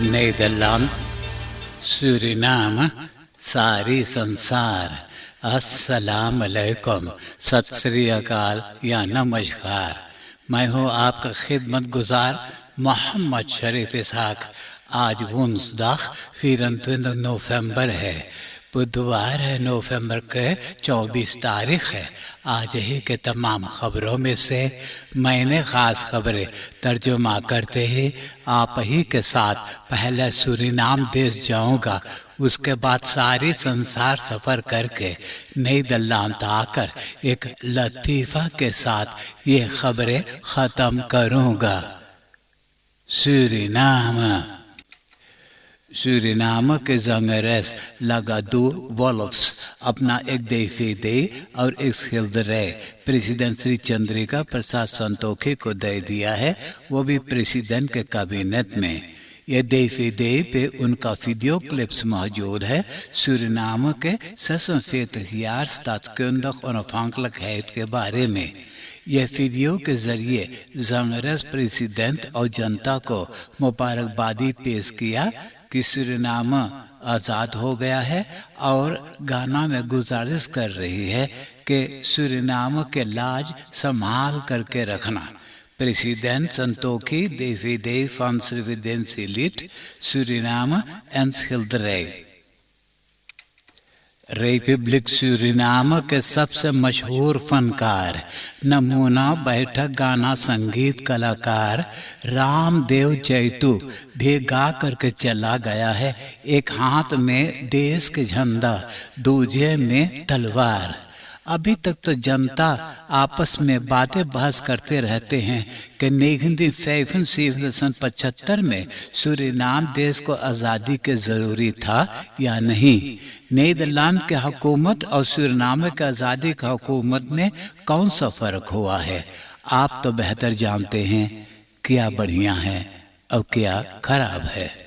Nederland, Suriname, सारी संसार, अस्सलाम अलैकुम, सत श्री अकाल या नमस्कार। मैं हूँ आपका खिदमत गुजार मोहम्मद शरीफ इसहाक। आज वुंसदाग 24 नवंबर है, बुधवार है, नवंबर के 24 तारीख है। आज ही के तमाम खबरों में से मैंने ख़ास खबरें तर्जुमा करते ही आप ही के साथ पहले सूरीनाम देश जाऊंगा, उसके बाद सारी संसार सफ़र करके नीदरलैंड आकर एक लतीफ़ा के साथ ये खबरें ख़त्म करूंगा। सूरीनाम के ज़ंगरेस लगादू वॉल्फ्स अपना एक देफीदे और एक स्किल्दरे प्रेसिडेंट श्री चंद्रिका प्रसाद संतोखी को दे दिया है, वो भी प्रेसिडेंट के कैबिनेट में। ये देफीदे पे उनका वीडियो क्लिप्स मौजूद है। सूरीनाम के 46 jaar staatskundig onafhankelijkheid के बारे में। यह वीडियो के जरिए ज़ंगरेस प्रेसिडेंट और जनता को मुबारकबादी पेश किया कि सूरीनाम आज़ाद हो गया है, और गाना में गुजारिश कर रही है कि सूरीनाम के लाज संभाल करके रखना। President Santoki DVD van Srividensi Lied, Suriname en schilderij। Republic Suriname के सबसे मशहूर फनकार, नमूना बैठक गाना संगीत कलाकार रामदेव चैतू भी गा करके चला गया है। एक हाथ में देश के झंडा, दूजे में तलवार। अभी तक तो जनता आपस में बातें बहस करते रहते हैं कि 1975 में सूरीनाम देश को आज़ादी के ज़रूरी था या नहीं। नीदरलैंड के हुकूमत और सूरीनाम के आज़ादी की हुकूमत में कौन सा फ़र्क हुआ है, आप तो बेहतर जानते हैं क्या बढ़िया है और क्या खराब है।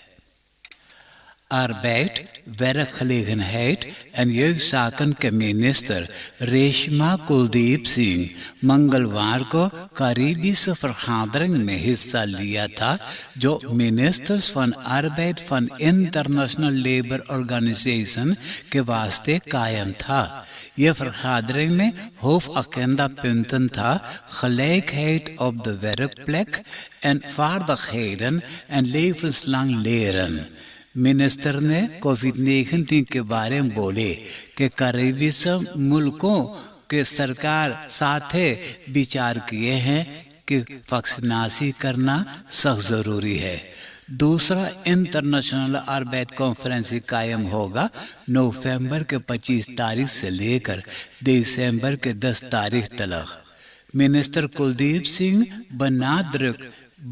Arbeid, werkgelegenheid en jeugdzaken के मिनिस्टर रेशमा कुलदीप सिंह मंगलवार को करीबी vergadering में हिस्सा लिया था, जो मिनिस्टर्स फन arbeid फन इंटरनेशनल लेबर ऑर्गेनाइजेशन के वास्ते कायम था। यह vergadering में hoofdagendapunten था gelijkheid op de werkplek en vaardigheden en levenslang leren। Minister ने कोविड-19 के बारे में बोले कि करीबी सब मुल्कों के सरकार साथे विचार किए हैं कि वैक्सीनासी करना सख्त ज़रूरी है। दूसरा इंटरनेशनल arbeid कॉन्फ्रेंस कायम होगा नवंबर के 25 तारीख से लेकर दिसंबर के 10 तारीख तक। Minister Kuldeep Singh benadrukt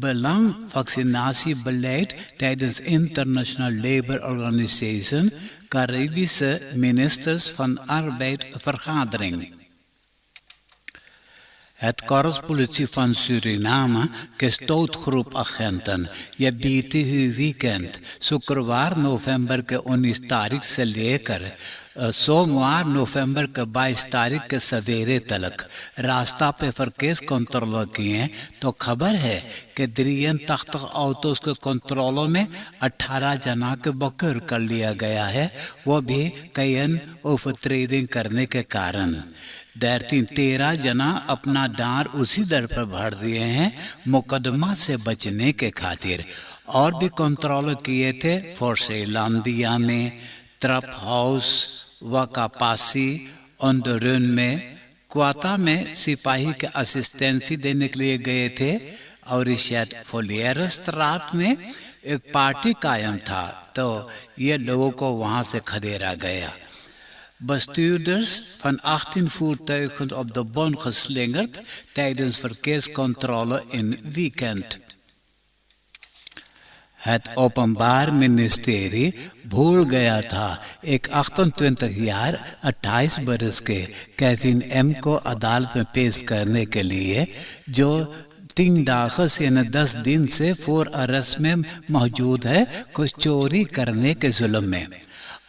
belang vaccinatiebeleid tijdens International Labour Organization Caribische Ministers van Arbeid vergadering। Het korpspolitie van Suriname के stootgroep agenten ये बीते हुए वीकेंड शुक्रवार नवंबर के 19 तारीख से लेकर सोमवार नवंबर के 22 तारीख के सवेरे तक रास्ता पे फरकेस कंट्रोल किए, तो खबर है कि द्रियन तख्त ऑटोस के कंट्रोलों में 18 जना के बकर कर लिया गया है, वो भी कयन ओवर ट्रेडिंग करने के कारण। 13 जना अपना डार उसी दर पर भर दिए हैं मुकदमा से बचने के खातिर। और भी कंट्रोल किए थे फोर्सेलंडिया में, ट्रप हाउस, वकापासी, ओंडोरुन में, क्वाता में सिपाही के असिस्टेंसी देने के लिए गए थे, और शायद फोलियरस रात में एक पार्टी कायम था, तो ये लोगों को वहाँ से खदेड़ा गया। Bestuurders van 18 voertuigen op de bon geslingerd tijdens verkeerscontrole in weekend। Het Openbaar Ministerie भूल गया था एक 28 jaar 28 बरस के केविन एम को अदालत में पेश करने के लिए, जो 3 दाखस यानी 10 दिन से फोर अरेस्ट में मौजूद है कुछ चोरी करने के जुल्म में।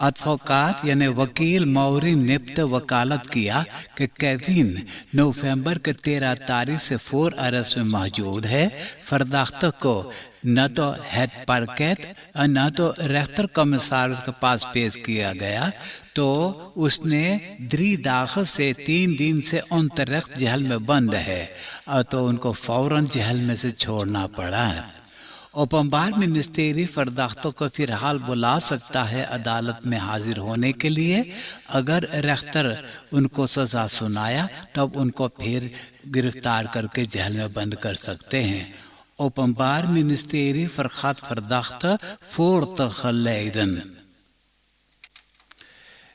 advocaat यानी वकील मौरी ने वकालत किया कि केविन नवंबर के 13 तारीख से 4 अरेस्ट में मौजूद है। फरदाख्त को न तो हेड पार्केट और न तो रेख्तर कमिश्नर के पास पेश किया गया, तो उसने 3 दाखिल से 3 दिन से अंतरिक्त जेल में बंद है और तो उनको फौरन जेल में से छोड़ना पड़ा है। ओपनबार मिनिस्ट्री फरदाख्तों को फिलहाल बुला सकता है अदालत में हाजिर होने के लिए। अगर रेख्तर उनको सजा सुनाया तब उनको फिर गिरफ्तार करके जेल में बंद कर सकते हैं। ओपनबार मिनिस्ट्री फरखात फरदाख्त फोर्थ खलेडन।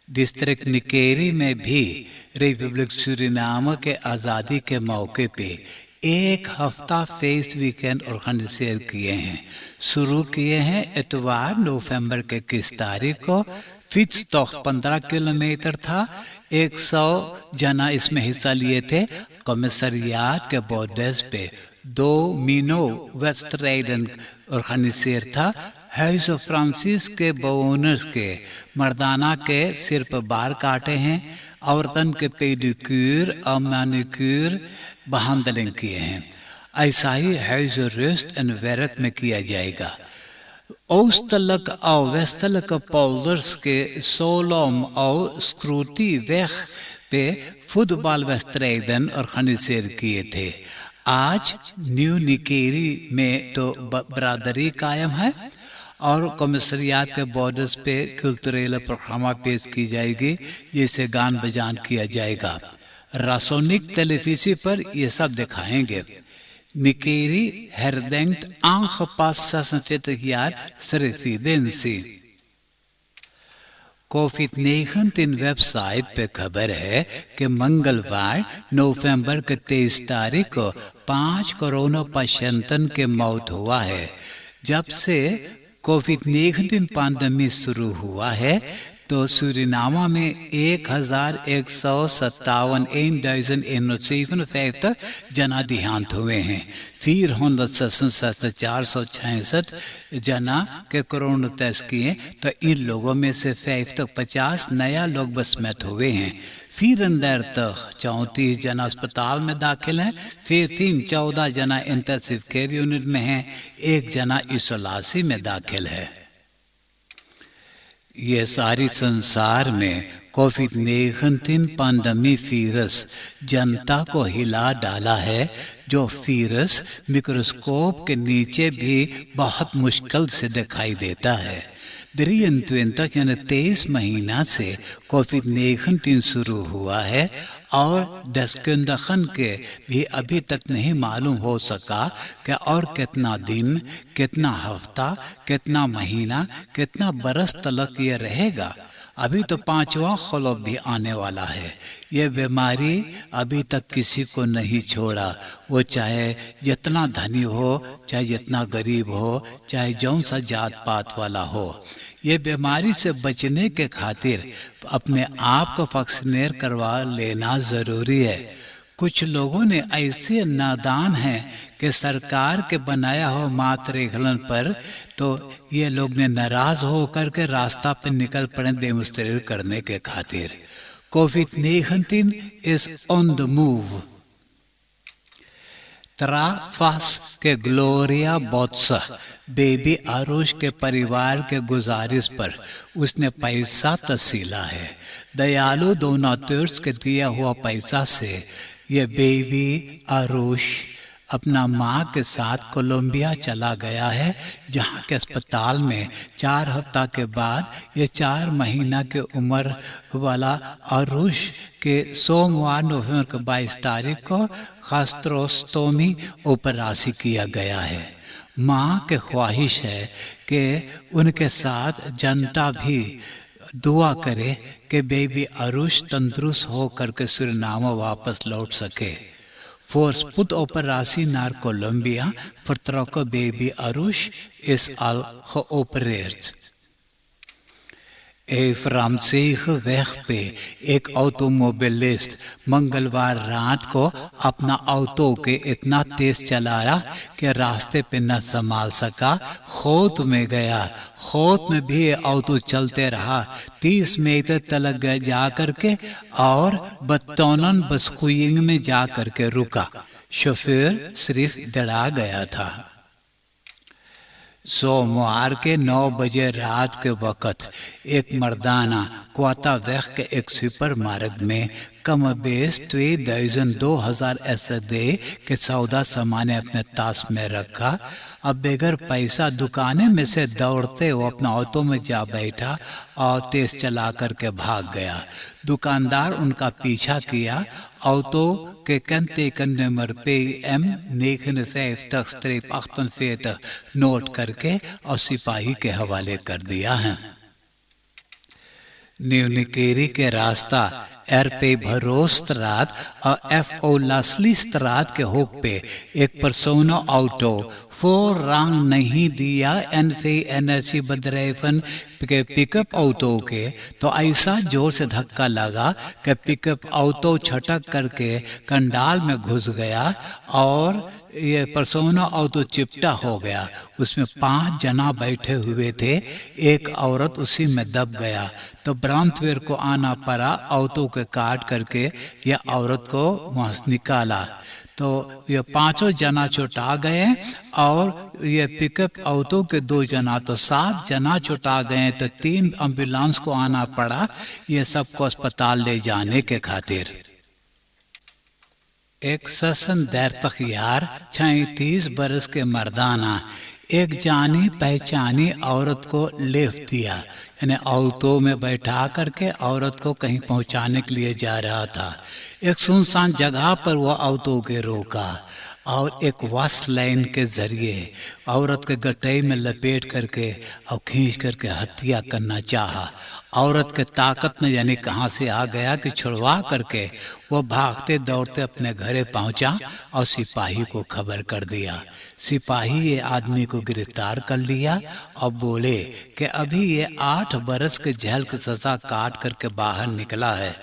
डिस्ट्रिक्ट निकेरी में भी रिपब्लिक सूरीनाम के आज़ादी के मौके पे 1 हफ्ता फेस वीकेंड ऑर्गेनाइज किए हैं। शुरू किए हैं इतवार नवंबर के 21 तारीख को। फिट्सटॉक 15 किलोमीटर था। 100 जना इसमें हिस्सा लिए थे। कमिश्नरियात के बॉर्डर्स पे 2 मीनो वेस्टराइडन ऑर्गेनाइज था। हाउस ऑफ फ्रांसिस के बोनर्स के मर्दाना के सिर पर बाल काटे हैं। औरतन के पेडिक्योर और मैनिक्योर बहादलिंग किए हैं। ऐसा ही हाउस रेस्ट एंड वेरक में किया जाएगा। ओostelijk और westelijke polders के सोलोम और स्क्रूटी वेख पे फुटबॉल ऑर्गेनाइज किए थे। आज न्यू निकेरी में तो बरादरी कायम है और कमिश्नरियात के बॉर्डर्स पे कल्चरल प्रोग्राम पेश की जाएगी, जिसे गान बजान किया जाएगा। रासोनिक टेलीविजन पर ये सब दिखाएंगे। निकेरी herdenkt aangepast 46 jaar Srebrenica। कोविड-19 वेबसाइट पे खबर है कि मंगलवार नवंबर के 23 तारीख को 5 कोरोना पेशेंटन के मौत हुआ है। जब से कोविड-19 पैंडेमिक शुरू हुआ है तो सूरीनाम में 1157 जना देहांत हुए हैं। 466 जना के कोरोना टेस्ट किए तो इन लोगों में से 50 नया लोग बसमत हुए हैं। फिर अंदर तक 34 जना अस्पताल में दाखिल हैं। फिर 14 जना इंटेंसिव केयर यूनिट में हैं। 1 जना इसोलासी में दाखिल है। ये सारी संसार में कोविड-19 पैंडेमिक वायरस जनता को हिला डाला है, जो वायरस मिक्रोस्कोप के नीचे भी बहुत मुश्किल से दिखाई देता है। 23 महीना से कोविड-19 शुरू हुआ है और दस्तखन के भी अभी तक नहीं मालूम हो सका कि और कितना दिन, कितना हफ्ता, कितना महीना, कितना बरस तक ये रहेगा। अभी तो 5वां खौफ भी आने वाला है। ये बीमारी अभी तक किसी को नहीं छोड़ा, वो चाहे जितना धनी हो, चाहे जितना गरीब हो, चाहे जौन सा जात पात वाला हो। ये बीमारी से बचने के खातिर अपने आप को वैक्सीनेट करवा लेना ज़रूरी है। कुछ लोगों ने ऐसे नादान हैं कि सरकार के बनाया हो मातृगलन पर तो ये लोग ने नाराज हो करके रास्ता पे निकल पड़े डेमोन्स्ट्रेट करने के खातिर। कोविड-19 इज ऑन द मूव। त्राफास के ग्लोरिया बोत्सा बेबी आरुष के परिवार के गुजारिश पर उसने पैसा तसीला है। दयालु डोनाटर्स के दिया हुआ पैसा से ये बेबी आरुष अपना माँ के साथ कोलंबिया चला गया है, जहाँ के अस्पताल में 4 हफ्ता के बाद ये 4 महीना के उम्र वाला आरुष के सोमवार नवंबर के 22 तारीख को गास्ट्रोस्टोमी ऑपरेशन किया गया है। माँ के ख्वाहिश है कि उनके साथ जनता भी दुआ करे कि बेबी आरुष तंदुरुस्त हो करके सूरीनाम वापस लौट सके। For spoedoperatie naar Colombia vertrokken baby Arush is al geopereerd. फ्रांसीसी weg पे एक ऑटोमोबिलिस्ट मंगलवार रात को अपना ऑटो के इतना तेज चलाया कि रास्ते पे न संभाल सका, खोत में गया। खोत में भी ऑटो चलते रहा 30 मीटर तक जा करके और बत्तौनन बसखुइंग में जा करके रुका। शोफर सिर्फ डरा गया था। सोमवार के 9 बजे रात के वक़्त एक मर्दाना क्वाता वेख के एक सुपर मार्केट में कम बेस 2000 एसदे के सौदा सामान अपने ताश में रखा। अब बगैर पैसा दुकाने में से दौड़ते वो अपना ऑटो में जा बैठा और तेज चला करके भाग गया। दुकानदार उनका पीछा किया। ऑटो के कन नंबर पे M59-48 नोट करके और सिपाही के हवाले कर दिया है। न्यूनिकेरी के रास्ता पे भरोस्तरात और FO लास्लीस्तरात के होक पे एक परसोना ऑटो रंग नहीं दिया एनफे एनर्जी बदरेफन के पिकअप ऑटो के, तो ऐसा जोर से धक्का लगा कि पिकअप ऑटो छटक करके कंडाल में घुस गया और ये परसोना ऑटो चिपटा हो गया। उसमें 5 जना बैठे हुए थे, एक औरत उसी में दब गया। तो ब्रांतवेयर को आना पड़ा ऑटो के काट करके यह औरत को वहाँ निकाला। तो ये 5 जना चोटा गए और ये पिकअप ऑटो के 2 जना, तो 7 जना चोटा गए। तो 3 एम्बुलेंस को आना पड़ा ये सबको अस्पताल ले जाने के खातिर। एक ससन देर तक यार 36 बरस के मर्दाना एक जानी पहचानी औरत को लिफ्ट दिया, यानी ऑटो में बैठा करके औरत को कहीं पहुंचाने के लिए जा रहा था। एक सुनसान जगह पर वो ऑटो के रोका और एक वाश लाइन के जरिए औरत के गटई में लपेट करके और खींच करके हत्या करना चाहा। औरत के ताकत में यानी कहाँ से आ गया कि छुड़वा करके वो भागते दौड़ते अपने घरे पहुंचा और सिपाही को खबर कर दिया। सिपाही ये आदमी को गिरफ्तार कर लिया और बोले कि अभी ये 8 बरस के जेल की सजा काट करके बाहर निकला है।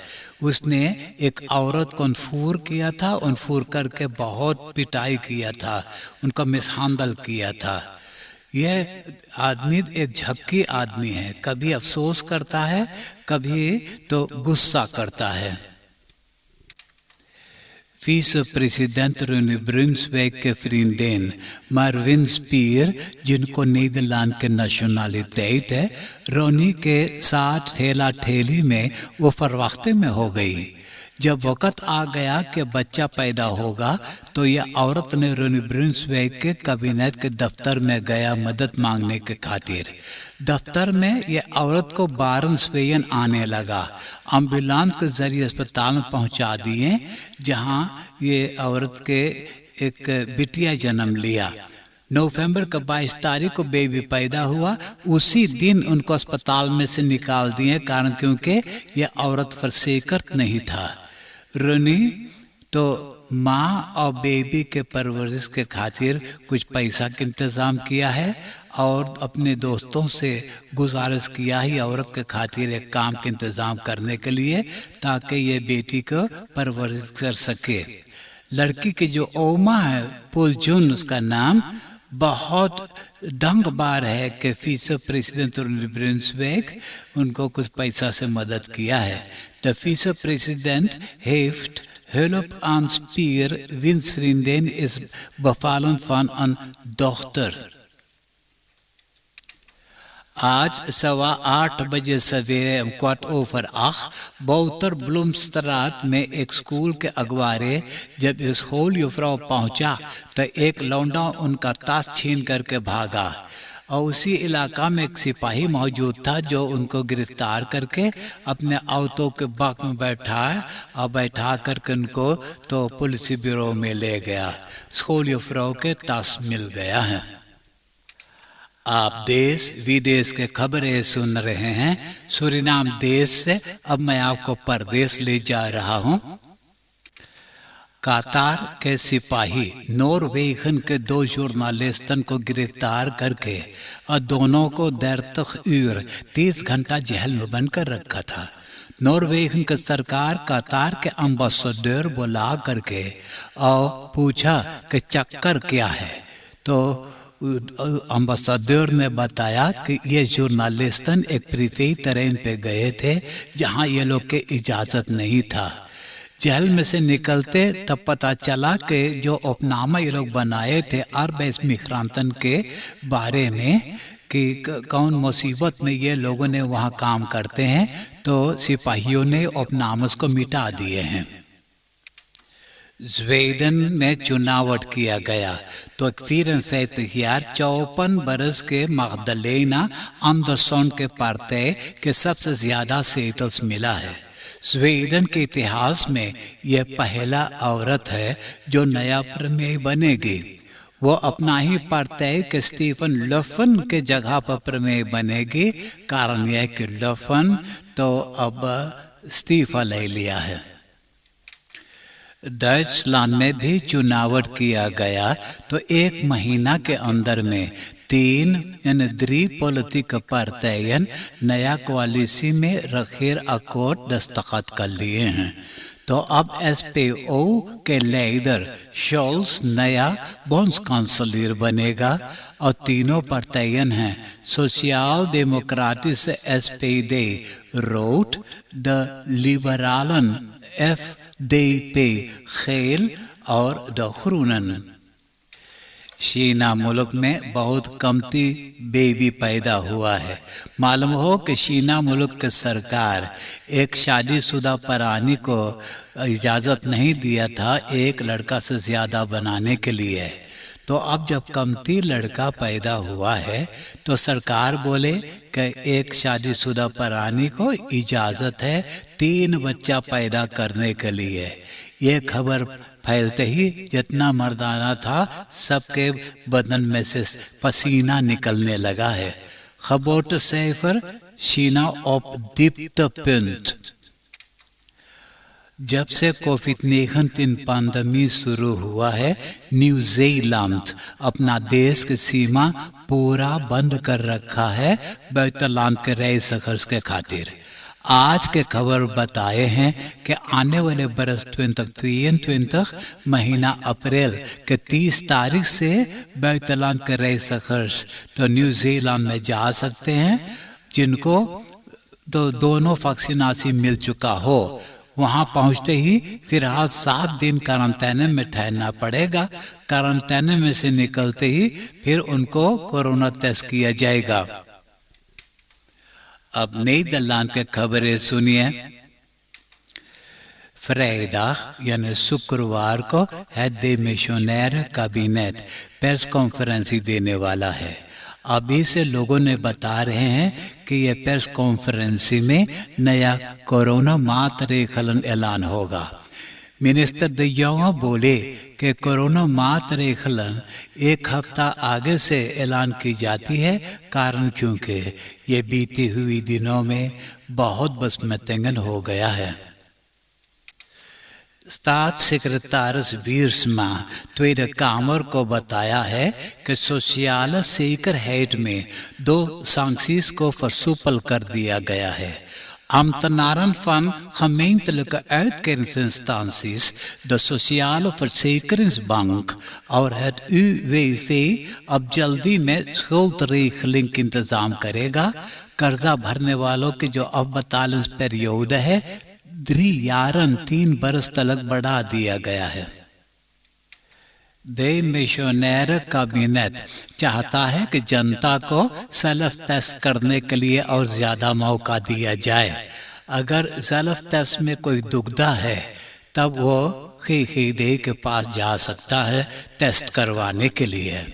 उसने एक औरत को अनफूर किया था, अनफूर करके बहुत पिटाई किया था, उनका मिसहांदल किया था। यह आदमी एक झक्की आदमी है, कभी अफसोस करता है, कभी तो गुस्सा करता है। Vice-president Ronnie Brunswijk के vriendin मार्विन स्पीर, जिनको नीदरलैंड के नेशनलिटेट है, रोनी के साथ ठेला ठेली में वो फरवख्ते में हो गई। जब वक़्त आ गया कि बच्चा पैदा होगा तो यह औरत ने रोनी ब्रुन्सविक के कैबिनेट के दफ्तर में गया मदद मांगने के खातिर। दफ्तर में यह औरत को बारन स्वेयन आने लगा। एम्बुलेंस के जरिए अस्पताल में पहुंचा दिए, जहां ये औरत के एक बिटिया जन्म लिया। नवंबर का 22 तारीख को बेबी पैदा हुआ। उसी दिन उनको अस्पताल में से निकाल दिए, कारण क्योंकि यह औरत फरसेकत नहीं था। रोनी तो माँ और बेबी के परवरिश के खातिर कुछ पैसा का इंतज़ाम किया है और अपने दोस्तों से गुजारिश किया ही औरत के खातिर एक काम का इंतज़ाम करने के लिए, ताकि ये बेटी को परवरिश कर सके। लड़की की जो ओमा है, पुलजुन उसका नाम, बहुत दंगबार है कि vice-president Brunswijk उनको कुछ पैसा से मदद किया है। The vice-president heeft hulp aan Spier, wiens vriendin is bevallen van een dochter। आज 8:15 बजे सवेरे +8 बौतर ब्लूमस्ट्रात में एक स्कूल के अगवारे जब स्कूल युफ्रा पहुंचा तो एक लौंडा उनका ताश छीन करके भागा और उसी इलाका में एक सिपाही मौजूद था जो उनको गिरफ्तार करके अपने ऑटो के बाग में बैठा करके उनको तो पुलिस ब्यूरो में ले गया। स्कूल युफ्रा के ताश मिल गया है। आप देश विदेश के खबरें सुन रहे हैं सूरीनाम देश से। अब मैं आपको परदेश ले जा रहा हूं। कतार के सिपाही नॉर्वेगन के 2 जर्नलिस्टन को गिरफ्तार करके और दोनों को देर तक 30 घंटा जेल में बंद कर रखा था। नॉर्वेगन की सरकार कतार के एम्बेसडर बुला करके और पूछा कि चक्कर क्या है। तो एम्बेसडर ने बताया कि ये जर्नलिस्टन एक प्रिफेई ट्रेन पे गए थे जहाँ ये लोग के इजाज़त नहीं था। जेल में से निकलते तब पता चला कि जो उपनामा ये लोग बनाए थे arbeidsmigranten के बारे में कि कौन मुसीबत में ये लोगों ने वहाँ काम करते हैं, तो सिपाहियों ने उपनामस को मिटा दिए हैं। स्वीडन में चुनाव किया गया तो 54 बरस के magdalena andersson के पार्टी के सबसे ज्यादा सीट्स मिला है। स्वीडन के इतिहास में यह पहला औरत है जो नया प्रमेय बनेगी। वो अपना ही पार्टी के स्टीफन लफन के जगह पर प्रमेय बनेगी। कारण यह कि लफन तो अब इस्तीफा ले लिया है। डचलैंड में भी चुनाव किया गया तो 1 महीना के अंदर में 3 यानी 3 पॉलिटिक पार्टियां नया कोalitie में रखेर अकॉर्ड दस्तखत कर लिए हैं। तो अब SPO के लीडर शोल्स नया बोन्स काउंसिलर बनेगा और तीनों पार्टियां हैं सोशल डेमोक्रेटिस SPD रोट द लिबरालन FDP खेल और द ग्रूनन। शीना मुल्क में बहुत कमती बेबी पैदा हुआ है। मालूम हो कि शीना मुल्क की सरकार एक शादीशुदा प्राणी को इजाज़त नहीं दिया था एक लड़का से ज़्यादा बनाने के लिए। तो अब जब कमती लड़का पैदा हुआ है तो सरकार बोले कि एक शादीशुदा प्राणी को इजाज़त है 3 बच्चा पैदा करने के लिए। ये खबर फैलते ही जितना मर्दाना था सबके बदन में से पसीना निकलने लगा है। खबोट सेफर शीना ऑप दीप्त पिंत। जब से कोविड-19 पैंडेमिक शुरू हुआ है न्यूजीलैंड अपना देश की सीमा पूरा बंद कर रखा है बुitenland के reizigers के खातिर। आज के खबर बताए हैं कि आने वाले बरस 2022 महीना अप्रैल के 30 तारीख से बुitenland के reizigers तो न्यूजीलैंड में जा सकते हैं जिनको तो दोनों वैक्सीनेशन मिल चुका हो। वहाँ पहुँचते ही फिलहाल 7 दिन क्वारंटाइन में ठहरना पड़ेगा। क्वारंटाइन में से निकलते ही फिर उनको कोरोना टेस्ट किया जाएगा। अब नीदरलैंड के खबरें सुनिए। फ्राइडे यानी शुक्रवार को head missionary cabinet press conference देने वाला है। अभी से लोगों ने बता रहे हैं कि ये प्रेस कॉन्फ्रेंस में नया कोरोना मातरेखलन ऐलान होगा। मिनिस्टर de Jonge बोले कि कोरोना मातरेखलन 1 हफ्ता आगे से ऐलान की जाती है। कारण क्योंकि ये बीती हुई दिनों में बहुत बसमतंगन हो गया है। Staatssecretaris Wiersma Tweede Kamer को बताया है कि सोशल zekerheid में 2 sancties को versoepel कर दिया गया है। Ambtenaren van gemeentelijke uitkeringsinstanties, de Sociale Verzekeringsbank और het UWV अब जल्दी में schuldregeling का इंतजाम करेगा। कर्जा भरने वालों की जो अब बैलेंस पीरियड है 3 बरस तक बढ़ा दिया गया है। दे मिशनरी कैबिनेट चाहता है कि जनता को सेल्फ टेस्ट करने के लिए और ज्यादा मौका दिया जाए। अगर सेल्फ टेस्ट में कोई दुविधा है तब वो खीदे के पास जा सकता है टेस्ट करवाने के लिए।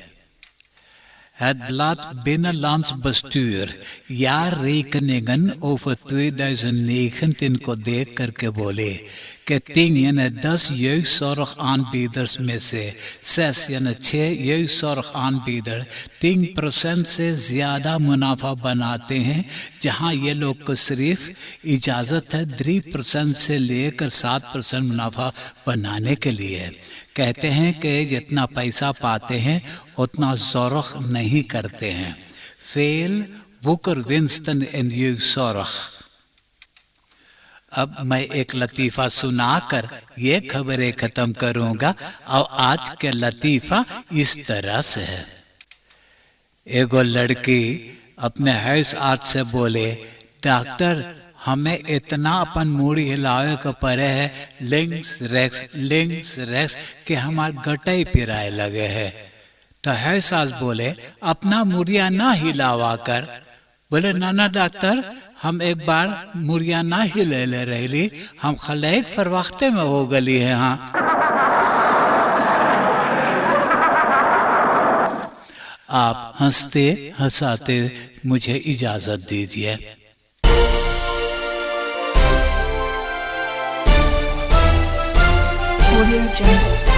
Het blad Binnenlands jaarrekeningen over 2019 को देख करके बोले कि 10 jeugdzorgaanbieders में से 6 jeugdzorgaanbieder 3% से ज़्यादा मुनाफा बनाते हैं, जहां ये लोग को सिर्फ इजाज़त है 3% से लेकर 7% मुनाफा बनाने के लिए। कहते हैं कि जितना पैसा पाते हैं उतना ज़ोरख नहीं करते हैं। फेल बुकर विंस्टन एंड यूसोरख। अब मैं एक लतीफ़ा सुनाकर ये खबरें ख़त्म करूँगा और आज के लतीफ़ा इस तरह से है। एगो लड़की अपने हेल्थ आर्ट से बोले, डॉक्टर हमें इतना अपन मूड़ी हिलावे का पड़े है लिंक्स रेक्स कि हमार गटाई पिराए लगे है। तो है सास बोले, अपना मुड़िया ना हिलावा कर। बोले नाना डॉक्टर, हम एक बार मुड़िया ना हिले ले रही, हम खलेक फरवख्ते में हो गली है। हाँ, आप हंसते हंसाते मुझे इजाजत दीजिए। Audio Jungle।